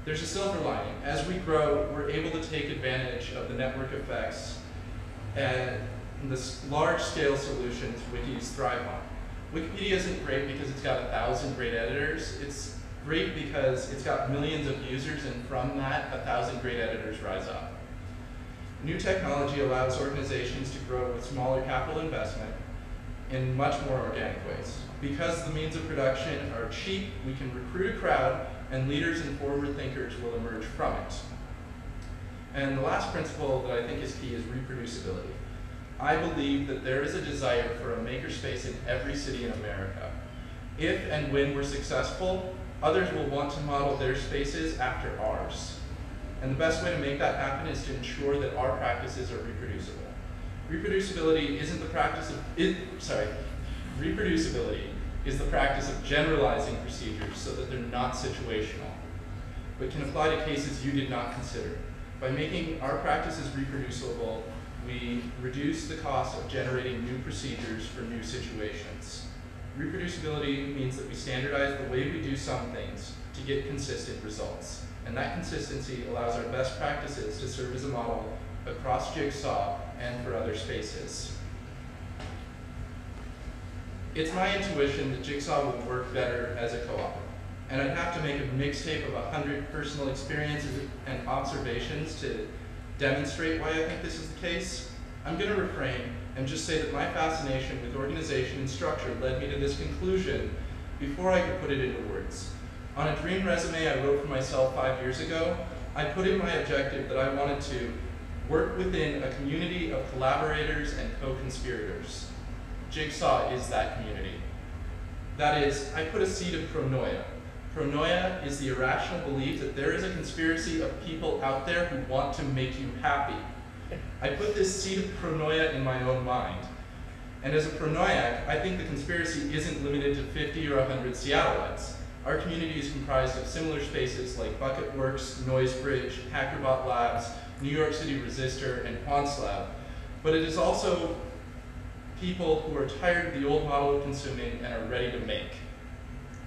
there's a silver lining. As we grow, we're able to take advantage of the network effects and the large-scale solutions wikis thrive on. Wikipedia isn't great because it's got 1,000 great editors. It's great because it's got millions of users, and from that, 1,000 great editors rise up. New technology allows organizations to grow with smaller capital investment in much more organic ways. Because the means of production are cheap, we can recruit a crowd, and leaders and forward thinkers will emerge from it. And the last principle that I think is key is reproducibility. I believe that there is a desire for a makerspace in every city in America. If and when we're successful, others will want to model their spaces after ours. And the best way to make that happen is to ensure that our practices are reproducible. Reproducibility isn't the practice of, reproducibility is the practice of generalizing procedures so that they're not situational, but can apply to cases you did not consider. By making our practices reproducible, we reduce the cost of generating new procedures for new situations. Reproducibility means that we standardize the way we do some things to get consistent results. And that consistency allows our best practices to serve as a model across Jigsaw and for other spaces. It's my intuition that Jigsaw would work better as a co-op. And I'd have to make a mixtape of 100 personal experiences and observations to demonstrate why I think this is the case. I'm going to refrain and just say that my fascination with organization and structure led me to this conclusion before I could put it into words. On a dream resume I wrote for myself 5 years ago, I put in my objective that I wanted to work within a community of collaborators and co-conspirators. Jigsaw is that community. That is, I put a seed of pronoia. Pronoia is the irrational belief that there is a conspiracy of people out there who want to make you happy. I put this seed of pronoia in my own mind. And as a pronoiac, I think the conspiracy isn't limited to 50 or 100 Seattleites. Our community is comprised of similar spaces like Bucketworks, Noisebridge, Hackerbot Labs, New York City Resistor, and Quantslab. But it is also people who are tired of the old model of consuming and are ready to make.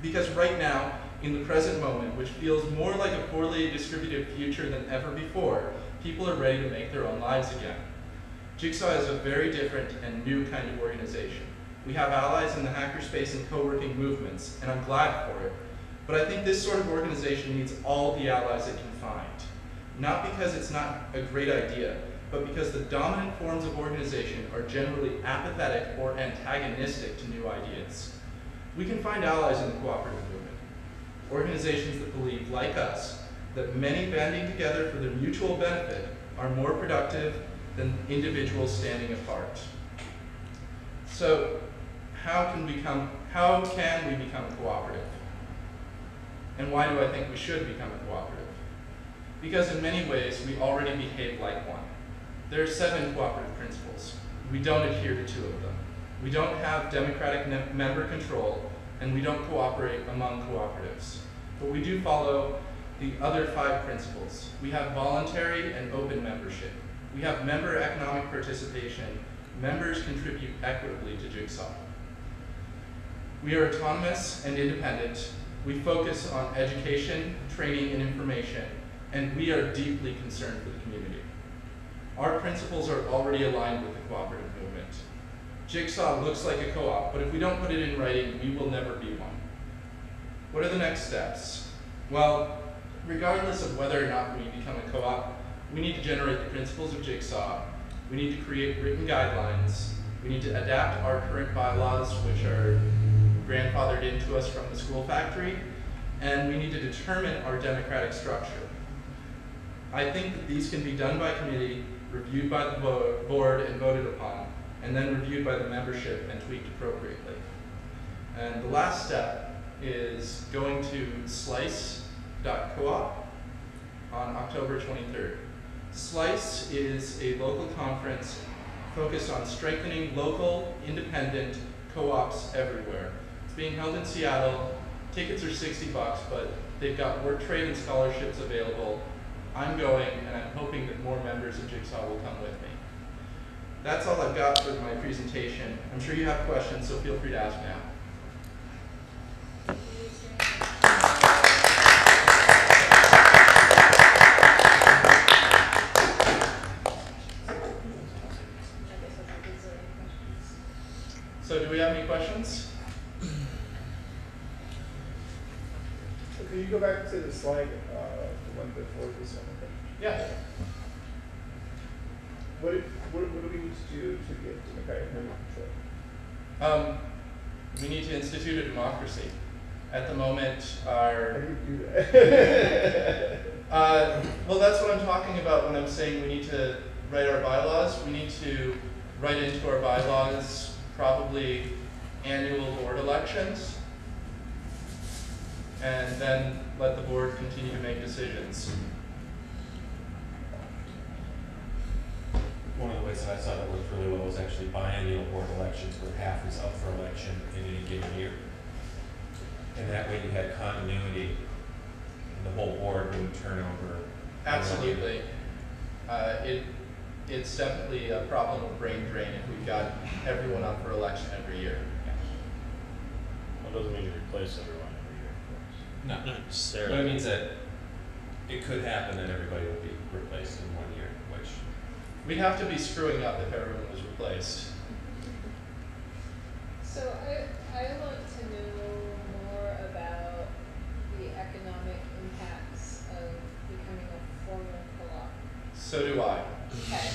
Because right now, in the present moment, which feels more like a poorly distributed future than ever before, people are ready to make their own lives again. Jigsaw is a very different and new kind of organization. We have allies in the hackerspace and co-working movements, and I'm glad for it. But I think this sort of organization needs all the allies it can find. Not because it's not a great idea, but because the dominant forms of organization are generally apathetic or antagonistic to new ideas. We can find allies in the cooperative movement, organizations that believe, like us, that many banding together for their mutual benefit are more productive than individuals standing apart. So, how can we become a cooperative? And why do I think we should become a cooperative? Because in many ways, we already behave like one. There are 7 cooperative principles. We don't adhere to 2 of them. We don't have democratic member control, and we don't cooperate among cooperatives. But we do follow the other 5 principles. We have voluntary and open membership. We have member economic participation. Members contribute equitably to Jigsaw. We are autonomous and independent. We focus on education, training, and information, and we are deeply concerned for the community. Our principles are already aligned with the cooperative movement. Jigsaw looks like a co-op, but if we don't put it in writing, we will never be one. What are the next steps? Well, regardless of whether or not we become a co-op, we need to generate the principles of Jigsaw. We need to create written guidelines. We need to adapt our current bylaws, which are grandfathered into us from the school factory, and we need to determine our democratic structure. I think that these can be done by committee, reviewed by the board and voted upon, and then reviewed by the membership and tweaked appropriately. And the last step is going to slice.coop on October 23rd. SLICE is a local conference focused on strengthening local, independent co-ops everywhere. It's being held in Seattle. Tickets are $60, but they've got work trade and scholarships available. I'm going, and I'm hoping that more members of Jigsaw will come with me. That's all I've got for my presentation. I'm sure you have questions, so feel free to ask now. to the slide, the one before this one, I think. Yeah. What do we need to do to get democratic member control? We need to institute a democracy. At the moment, How our do you do that? well, that's what I'm talking about when I'm saying we need to write our bylaws. We need to write into our bylaws probably annual board elections, and then let the board continue to make decisions. One of the ways that I saw that worked really well was actually biennial board elections, where half is up for election in any given year. And that way you had continuity, and the whole board wouldn't turn over. Absolutely. It's definitely a problem of brain drain if we've got everyone up for election every year. Well, it doesn't mean you replace everyone every year, of course. No, Not necessarily. but it means that it could happen that everybody would be replaced in 1 year, which We'd have to be screwing up if everyone was replaced. So I want to know more about the economic impacts of becoming a formal co-op. So do I. Okay.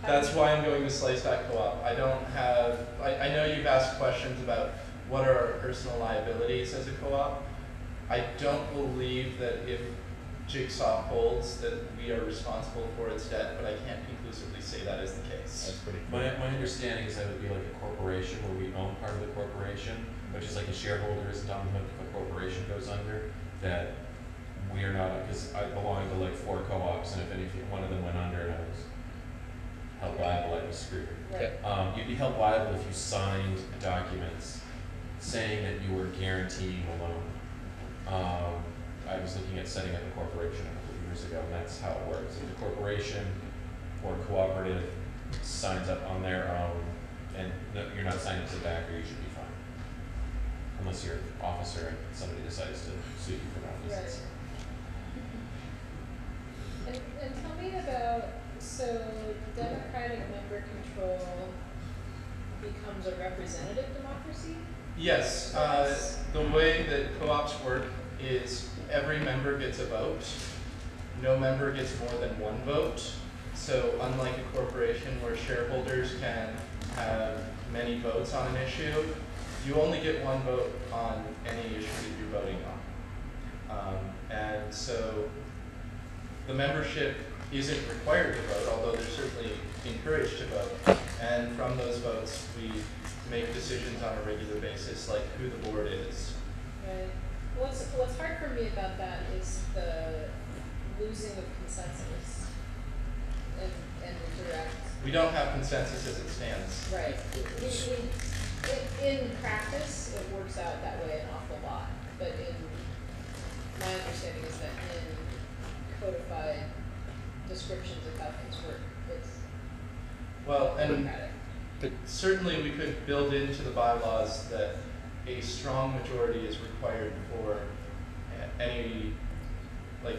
That's why I'm going to Slice Back Co-op. I don't have, I know you've asked questions about what are our personal liabilities as a co-op. I don't believe that if Jigsaw holds that we are responsible for its debt, but I can't conclusively say that is the case. That's pretty cool. my understanding is that it would be like a corporation where we own part of the corporation, which is like a shareholder isn't on the hook if a corporation goes under, that we are not, because I belong to like 4 co-ops, and if anything, one of them went under and I was held liable, I was screwed. Right. You'd be held liable if you signed documents saying that you were guaranteeing a loan. I was looking at setting up a corporation a couple of years ago, and that's how it works. If the corporation or cooperative signs up on their own, and no, you're not signed up as a backer, you should be fine. Unless you're an officer and somebody decides to sue you for malfeasance. Right. And tell me about, so democratic member control becomes a representative democracy? Yes, the way that co-ops work is every member gets a vote. No member gets more than 1 vote. So unlike a corporation where shareholders can have many votes on an issue, you only get 1 vote on any issue that you're voting on. And so the membership isn't required to vote, although they're certainly encouraged to vote. And from those votes, we make decisions on a regular basis, like who the board is. Right. What's hard for me about that is the losing of consensus and the direct. We don't have consensus as it stands. Right. In practice, it works out that way an awful lot, but in my understanding is that in codified descriptions of how things work, it's Well, and democratic. certainly we could build into the bylaws that a strong majority is required for any, like,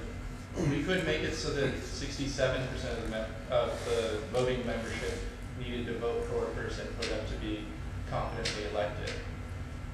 we could make it so that 67% of the voting membership needed to vote for a person for them to be competently elected.